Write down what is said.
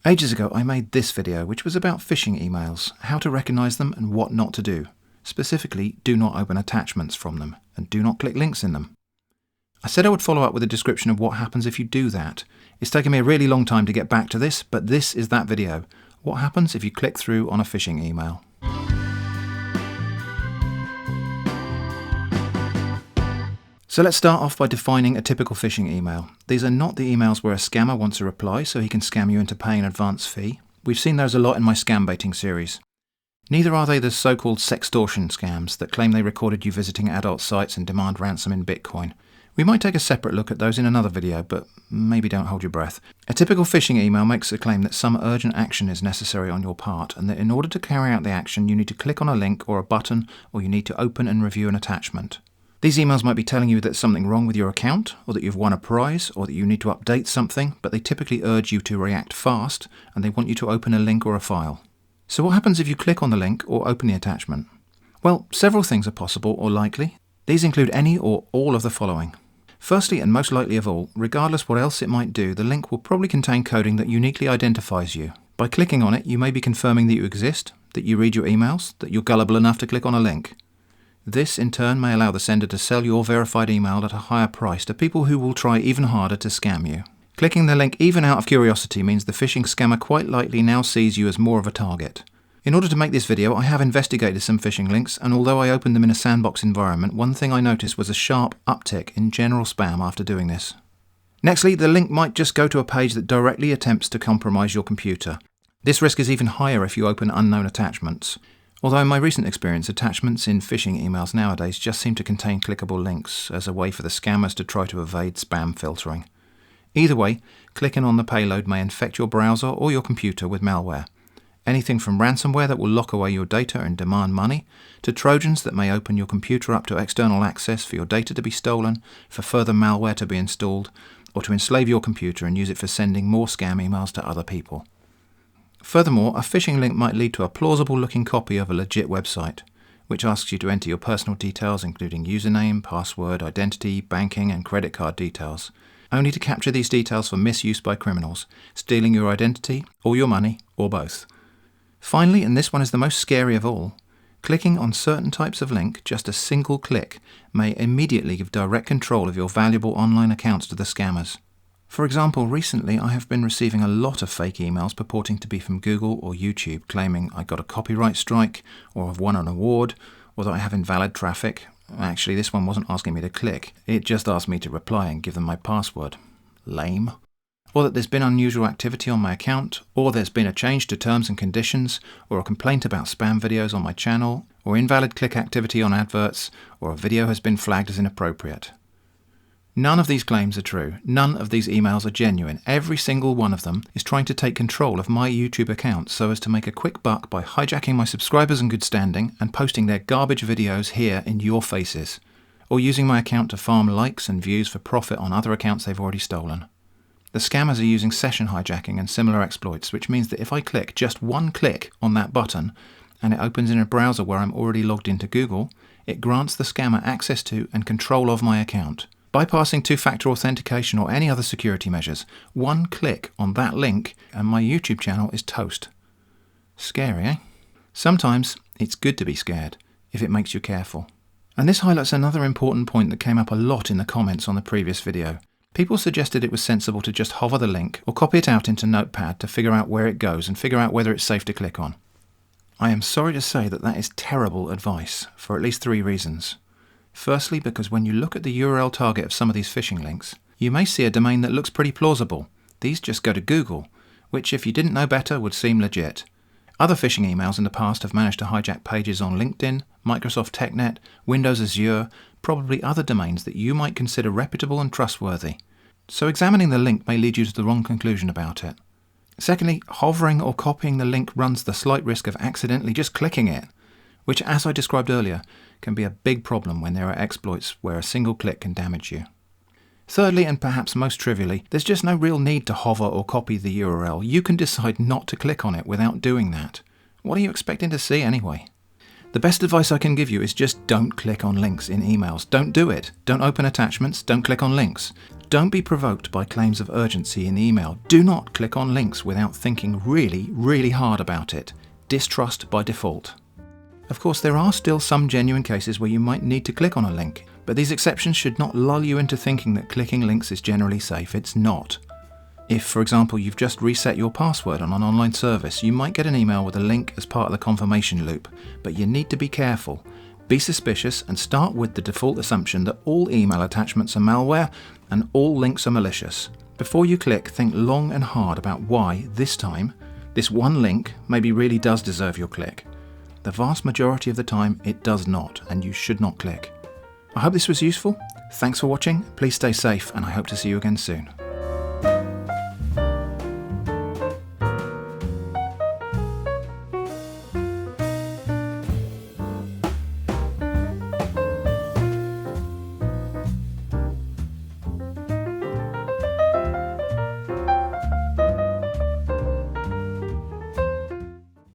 Ages ago I made this video which was about phishing emails, how to recognize them and what not to do. Specifically, do not open attachments from them and do not click links in them. I said I would follow up with a description of what happens if you do that. It's taken me a really long time to get back to this, but this is that video. What happens if you click through on a phishing email? So let's start off by defining a typical phishing email. These are not the emails where a scammer wants a reply so he can scam you into paying an advance fee. We've seen those a lot in my scam baiting series. Neither are they the so-called sextortion scams that claim they recorded you visiting adult sites and demand ransom in Bitcoin. We might take a separate look at those in another video, but maybe don't hold your breath. A typical phishing email makes the claim that some urgent action is necessary on your part, and that in order to carry out the action you need to click on a link or a button, or you need to open and review an attachment. These emails might be telling you that there's something wrong with your account, or that you've won a prize, or that you need to update something, but they typically urge you to react fast, and they want you to open a link or a file. So what happens if you click on the link or open the attachment? Well, several things are possible or likely. These include any or all of the following. Firstly, and most likely of all, regardless what else it might do, the link will probably contain coding that uniquely identifies you. By clicking on it, you may be confirming that you exist, that you read your emails, that you're gullible enough to click on a link. This, in turn, may allow the sender to sell your verified email at a higher price to people who will try even harder to scam you. Clicking the link even out of curiosity means the phishing scammer quite likely now sees you as more of a target. In order to make this video, I have investigated some phishing links, and although I opened them in a sandbox environment, one thing I noticed was a sharp uptick in general spam after doing this. Nextly, the link might just go to a page that directly attempts to compromise your computer. This risk is even higher if you open unknown attachments. Although in my recent experience, attachments in phishing emails nowadays just seem to contain clickable links as a way for the scammers to try to evade spam filtering. Either way, clicking on the payload may infect your browser or your computer with malware. Anything from ransomware that will lock away your data and demand money, to Trojans that may open your computer up to external access for your data to be stolen, for further malware to be installed, or to enslave your computer and use it for sending more scam emails to other people. Furthermore, a phishing link might lead to a plausible-looking copy of a legit website, which asks you to enter your personal details including username, password, identity, banking and credit card details, only to capture these details for misuse by criminals, stealing your identity or your money, or both. Finally, and this one is the most scary of all, clicking on certain types of link, just a single click, may immediately give direct control of your valuable online accounts to the scammers. For example, recently I have been receiving a lot of fake emails purporting to be from Google or YouTube claiming I got a copyright strike, or I've won an award, or that I have invalid traffic. Actually, this one wasn't asking me to click, it just asked me to reply and give them my password. Lame. Or that there's been unusual activity on my account, or there's been a change to terms and conditions, or a complaint about spam videos on my channel, or invalid click activity on adverts, or a video has been flagged as inappropriate. None of these claims are true. None of these emails are genuine. Every single one of them is trying to take control of my YouTube account so as to make a quick buck by hijacking my subscribers in good standing and posting their garbage videos here in your faces, or using my account to farm likes and views for profit on other accounts they've already stolen. The scammers are using session hijacking and similar exploits, which means that if I click just one click on that button and it opens in a browser where I'm already logged into Google, it grants the scammer access to and control of my account. Bypassing two-factor authentication or any other security measures, one click on that link and my YouTube channel is toast. Scary, eh? Sometimes it's good to be scared, if it makes you careful. And this highlights another important point that came up a lot in the comments on the previous video. People suggested it was sensible to just hover the link or copy it out into Notepad to figure out where it goes and figure out whether it's safe to click on. I am sorry to say that that is terrible advice, for at least 3 reasons. Firstly, because when you look at the URL target of some of these phishing links, you may see a domain that looks pretty plausible. These just go to Google, which if you didn't know better would seem legit. Other phishing emails in the past have managed to hijack pages on LinkedIn, Microsoft TechNet, Windows Azure, probably other domains that you might consider reputable and trustworthy. So examining the link may lead you to the wrong conclusion about it. Secondly, hovering or copying the link runs the slight risk of accidentally just clicking it, which, as I described earlier, can be a big problem when there are exploits where a single click can damage you. Thirdly, and perhaps most trivially, there's just no real need to hover or copy the URL. You can decide not to click on it without doing that. What are you expecting to see anyway? The best advice I can give you is just don't click on links in emails. Don't do it. Don't open attachments. Don't click on links. Don't be provoked by claims of urgency in email. Do not click on links without thinking really, really hard about it. Distrust by default. Of course, there are still some genuine cases where you might need to click on a link, but these exceptions should not lull you into thinking that clicking links is generally safe. It's not. If, for example, you've just reset your password on an online service, you might get an email with a link as part of the confirmation loop, but you need to be careful. Be suspicious and start with the default assumption that all email attachments are malware and all links are malicious. Before you click, think long and hard about why, this time, this one link maybe really does deserve your click. The vast majority of the time, it does not, and you should not click. I hope this was useful. Thanks for watching, please stay safe, and I hope to see you again soon.